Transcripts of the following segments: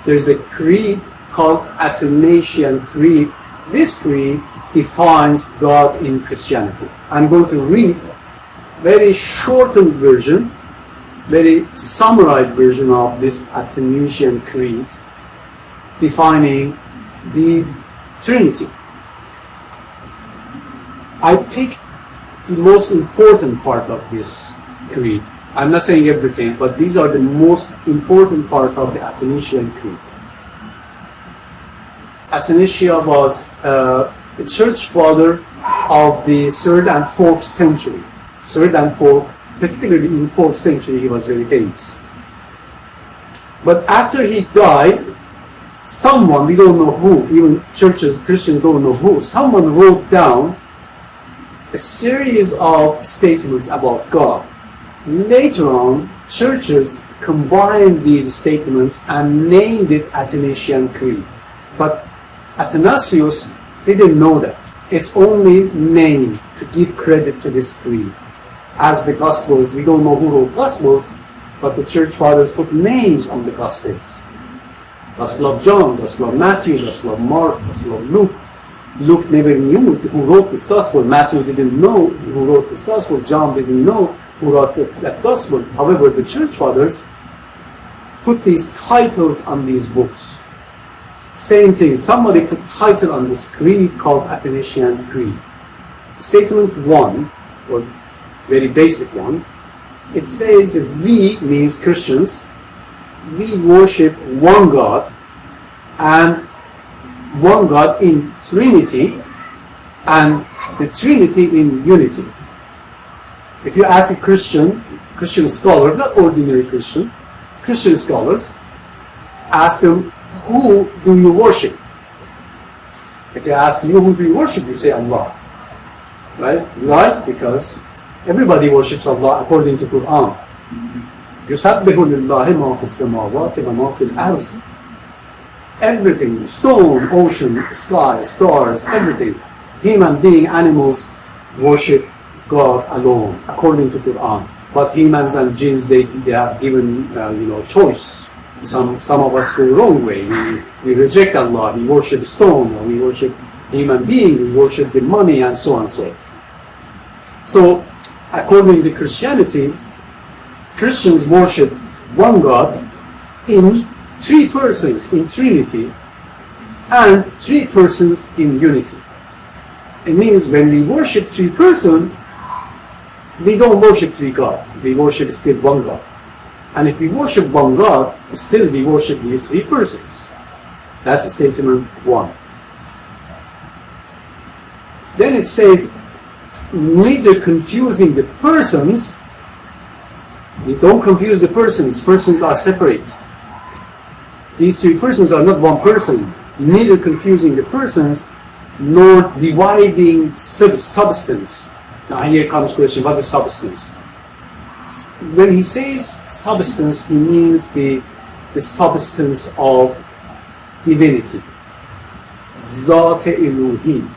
there's a creed called Athanasian Creed. This creed defines God in Christianity. I'm going to read very shortened version, very summarized version of this Athanasian Creed defining the Trinity. I picked the most important part of this creed. I'm not saying everything, but these are the most important part of the Athanasian Creed. Athanasius was a church father of the 3rd and 4th century. 3rd and 4th, particularly in 4th century, he was very famous. But after he died, someone, we don't know who, even churches, Christians don't know who, someone wrote down a series of statements about God. Later on, churches combined these statements and named it Athanasian Creed. But Athanasius didn't know that. It's only named to give credit to this creed. As the Gospels, we don't know who wrote Gospels, but the church fathers put names on the Gospels. Gospel of John, Gospel of Matthew, Gospel of Mark, Gospel of Luke. Luke never knew who wrote this Gospel. Matthew didn't know who wrote this Gospel. John didn't know who wrote that Gospel. However, the church fathers put these titles on these books. Same thing, somebody put title on this creed called Athanasian Creed. Statement 1, or very basic one, it says we means Christians, we worship one God, and one God in Trinity, and the Trinity in unity. If you ask a Christian scholar, not ordinary Christian scholars, ask them, who do you worship? If they ask you, who do you worship? You say Allah. Right? Why? Because everybody worships Allah according to Quran. يُسَبِّحُ لِلَّهِ مَا فِي السَّمَاوَاتِ وَمَا فِي الْأَرْضِ. Everything, stone, ocean, sky, stars, everything, human being, animals, worship God alone, according to Quran. But humans and jinns, they have given choice. Some of us go the wrong way. We reject Allah, we worship stone, or we worship human being, we worship the money, and so on. So, according to Christianity, Christians worship one God in 3 persons in Trinity and 3 persons in unity. It means when we worship 3 persons, we don't worship 3 gods. We worship still one God. And if we worship one God, still we worship these 3 persons. That's statement 1. Then it says, neither confusing the persons. We don't confuse the persons. Persons are separate. These 3 persons are not one person. Neither confusing the persons, nor dividing substance. Now here comes the question, what is substance? When he says substance, he means the substance of divinity. Zat-e-Eluhi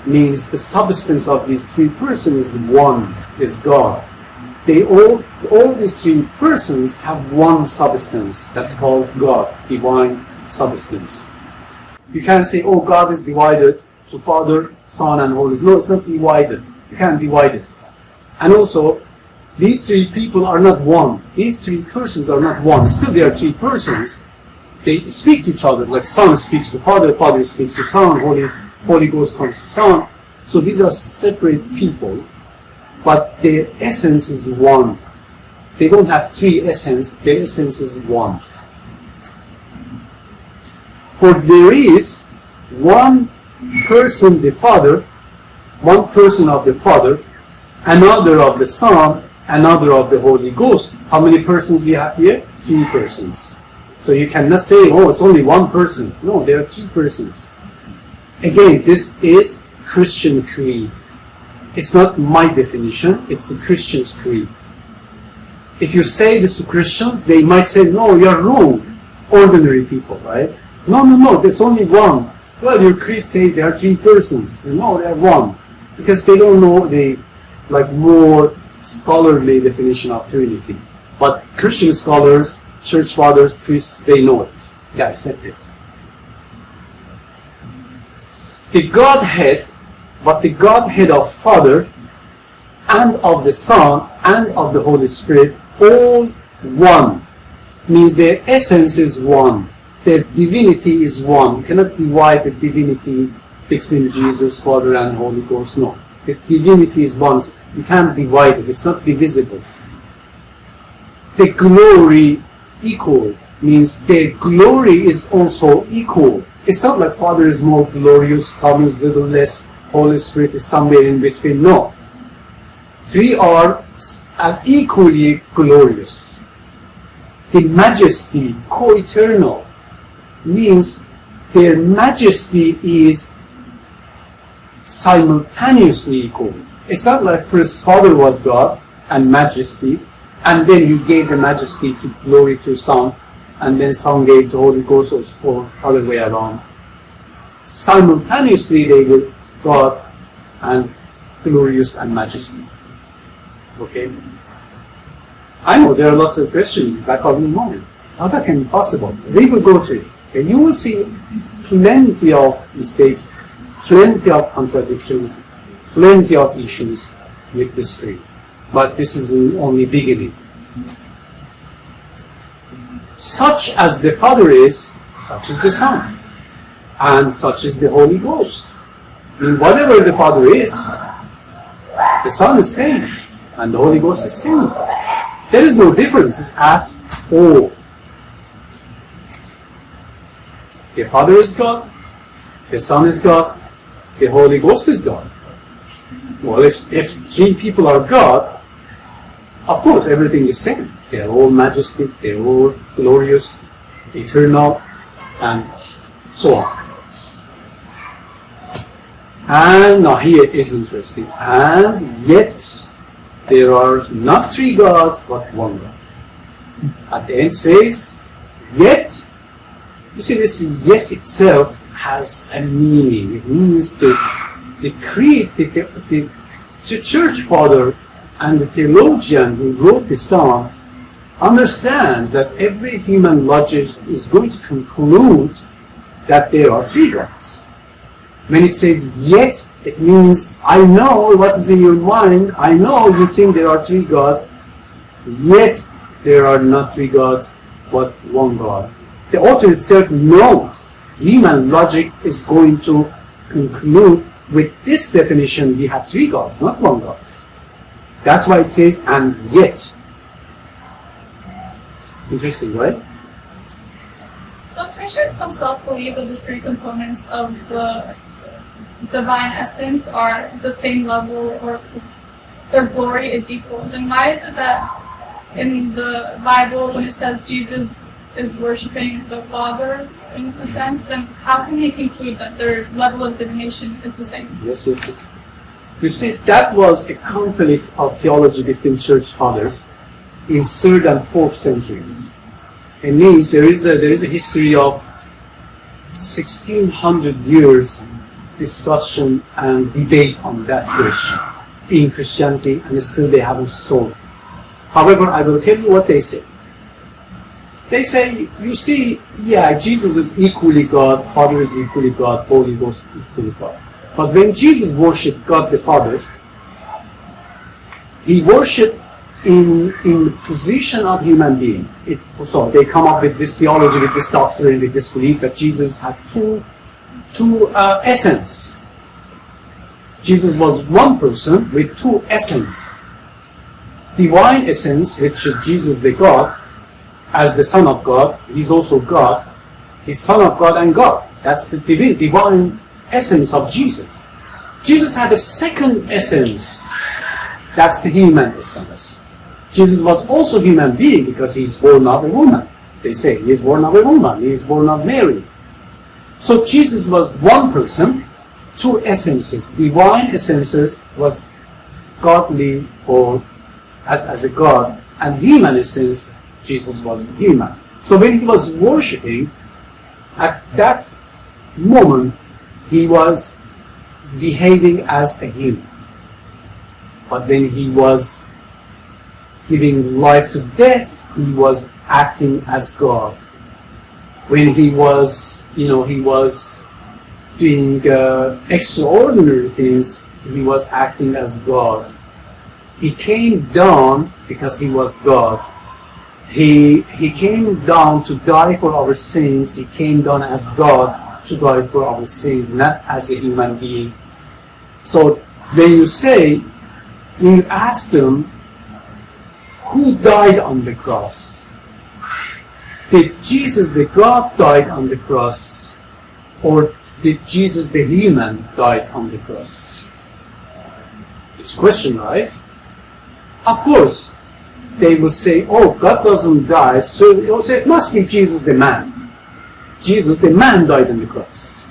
means the substance of these 3 persons is one, is God. They all these 3 persons have one substance, that's called God, divine substance. You can't say, oh, God is divided to Father, Son, and Holy Ghost. No, it's not divided. You can't divide it. And also, these 3 people are not one. These 3 persons are not one. Still, they are 3 persons. They speak to each other, like Son speaks to Father, Father speaks to Son, Holy Ghost comes to Son. So these are separate people, but their essence is one. They don't have 3 essences, their essence is one. For there is one person, the Father, one person of the Father, another of the Son, another of the Holy Ghost. How many persons we have here? 3 persons. So you cannot say, oh, it's only one person. No, there are 3 persons. Again, this is Christian creed. It's not my definition, it's the Christian's creed. If you say this to Christians, they might say, no, you're wrong. Ordinary people, right? No, there's only one. Well, your creed says there are 3 persons. No, they're one. Because they don't know the more scholarly definition of Trinity. But Christian scholars, church fathers, priests, they know it. Yeah, I said it. The Godhead, but the Godhead of Father and of the Son and of the Holy Spirit, all one, means their essence is one. Their divinity is one. You cannot divide the divinity between Jesus, Father, and Holy Ghost. No. The divinity is one. You can't divide it. It's not divisible. The glory equal means their glory is also equal. It's not like Father is more glorious, Son is little less, Holy Spirit is somewhere in between. No. Three are as equally glorious. The majesty, co-eternal, means their majesty is simultaneously equal. It's not like first Father was God and majesty, and then he gave the majesty to glory to Son, and then Son gave the Holy Ghost, or other way around. Simultaneously they were God and glorious and majesty. Okay? I know there are lots of questions back of your mind. How that can be possible? We will go through it. And you will see plenty of mistakes, plenty of contradictions, plenty of issues with this creed. But this is only beginning. Such as the Father is, such is the Son, and such is the Holy Ghost. I mean, whatever the Father is, the Son is same, and the Holy Ghost is same. There is no difference at all. The Father is God, the Son is God, the Holy Ghost is God. Well, if three people are God, of course everything is same. They are all majestic, they are all glorious, eternal, and so on. And now here is interesting. And yet there are not three gods, but one God. At the end says, yet. You see, this yet itself has a meaning. It means the church father and the theologian who wrote this down understands that every human logic is going to conclude that there are three gods. When it says yet, it means I know what is in your mind. I know you think there are three gods, yet there are not three gods, but one God. The author itself knows human logic is going to conclude with this definition we have three gods, not one God. That's why it says, and yet. Interesting, right? So Christians themselves believe that the three components of the divine essence are the same level, or their glory is equal. Then why is it that in the Bible, when it says Jesus is worshiping the Father in a sense, then how can they conclude that their level of divination is the same? Yes. You see, that was a conflict of theology between church fathers in 3rd and 4th centuries. It means there is a history of 1600 years discussion and debate on that question in Christianity, and still they haven't solved it. However, I will tell you what they say. They say, you see, yeah, Jesus is equally God, Father is equally God, Holy Ghost is equally God. But when Jesus worshipped God the Father, he worshipped in the position of human being. So they come up with this theology, with this doctrine, with this belief that Jesus had two essence. Jesus was one person with two essence. Divine essence, which is Jesus the God, as the Son of God, he's also God. He's Son of God and God. That's the divine essence of Jesus. Jesus had a second essence. That's the human essence. Jesus was also human being because he's born of a woman. They say he is born of a woman. He is born of Mary. So Jesus was one person, two essences. Divine essences was godly or as a God, and human essence, Jesus was human. So when he was worshipping, at that moment, he was behaving as a human. But when he was giving life to death, he was acting as God. when he was doing extraordinary things, he was acting as God. He came down because he was God. He came down to die for our sins. He came down as God to die for our sins, not as a human being. So when you ask them, who died on the cross? Did Jesus the God died on the cross, or did Jesus the human died on the cross? It's a question, right? Of course, they will say, oh, God doesn't die, so it must be Jesus the man. Jesus the man died on the cross.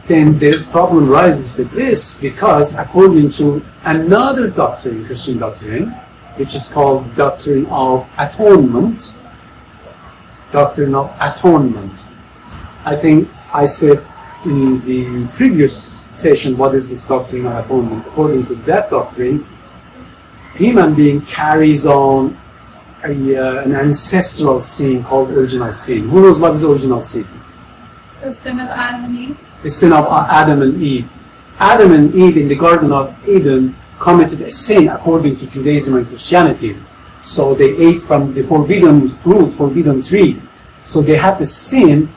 Then this problem rises with this, because according to another doctrine, Christian doctrine, which is called Doctrine of Atonement, Doctrine of Atonement. I think I said in the previous session, what is this Doctrine of Atonement? According to that doctrine, human being carries on an ancestral sin called original sin. Who knows what is original sin? The sin of Adam and Eve. The sin of Adam and Eve. Adam and Eve in the Garden of Eden committed a sin according to Judaism and Christianity. So they ate from the forbidden fruit, forbidden tree. So they had the sin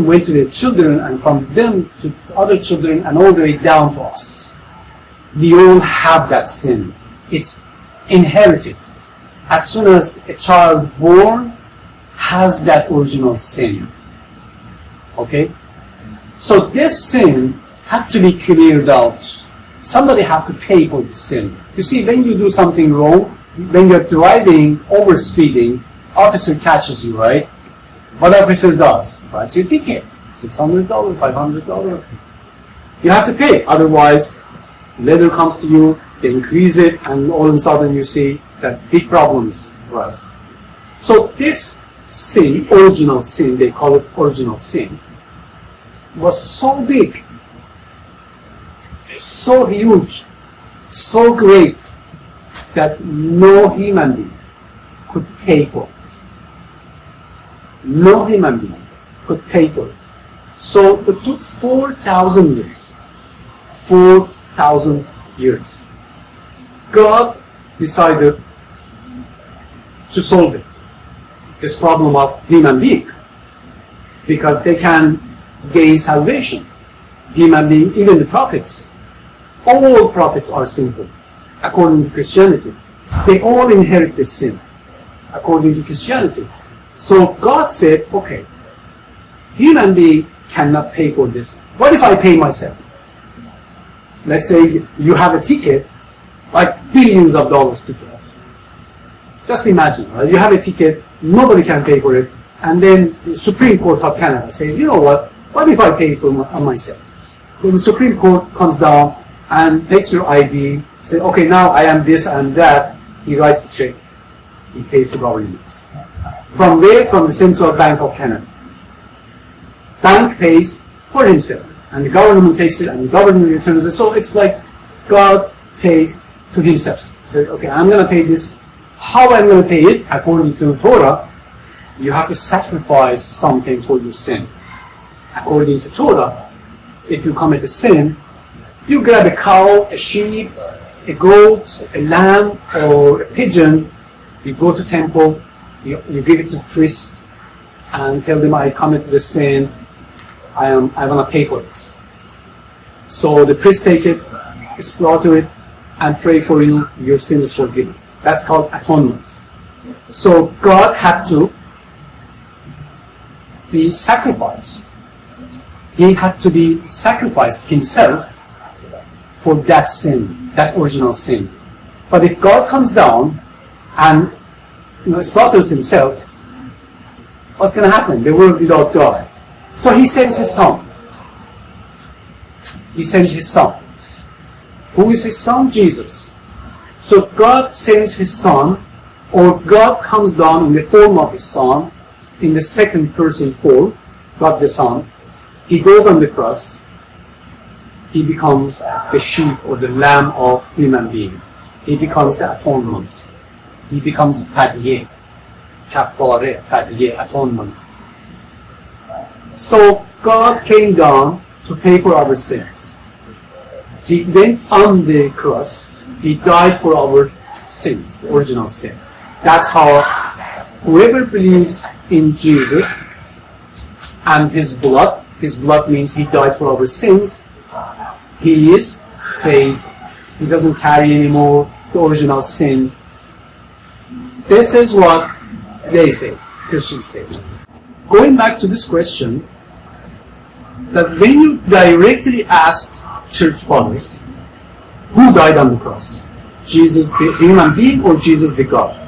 went to their children, and from them to other children, and all the way down to us. We all have that sin. It's inherited. As soon as a child born has that original sin. Okay? So this sin had to be cleared out. Somebody have to pay for the sin. You see, when you do something wrong, when you're driving, over speeding, officer catches you, right? What officer does? Writes you a ticket. $600, $500. You have to pay. Otherwise, letter comes to you, they increase it, and all of a sudden you see that big problems arise. So this sin, original sin, they call it original sin, was so big, so huge, so great, that no human being could pay for it. No human being could pay for it. So it took 4,000 years. 4,000 years. God decided to solve it, this problem of human being, because they can gain salvation. Human being, even the prophets, all prophets are sinful, according to Christianity. They all inherit this sin, according to Christianity. So God said, okay, human being cannot pay for this. What if I pay myself? Let's say you have a ticket, like billions of dollars tickets. Just imagine, right? You have a ticket, nobody can pay for it, and then the Supreme Court of Canada says, you know what if I pay for myself? Then the Supreme Court comes down and takes your ID, say, okay, now I am this and that. He writes the check, he pays the government. From where? From the Central Bank of Canada. Bank pays for himself, and the government takes it, and the government returns it. So it's like God pays to himself. He said, okay, I'm going to pay this. How I'm going to pay it? According to the Torah, you have to sacrifice something for your sin. According to Torah, if you commit a sin, you grab a cow, a sheep, a goat, a lamb, or a pigeon, you go to temple, you give it to the priest, and tell them, I committed a sin, I want to pay for it. So the priest take it, slaughter it, and pray for you, your sin is forgiven. That's called atonement. So God had to be sacrificed. He had to be sacrificed himself for that sin, that original sin. But if God comes down and slaughters himself, what's going to happen? The world without God. So he sends his son. He sends his son. Who is his son? Jesus. So God sends his son, or God comes down in the form of his son, in the second person form, God the Son. He goes on the cross. He becomes the sheep or the lamb of human being. He becomes the atonement. He becomes fadiyeh, kafare, fadiyeh, atonement. So God came down to pay for our sins. He went on the cross. He died for our sins, the original sin. That's how whoever believes in Jesus and his blood means he died for our sins, he is saved. He doesn't carry anymore the original sin. This is what they say, Christians say. Going back to this question, that when you directly asked church fathers, who died on the cross? Jesus the human being or Jesus the God?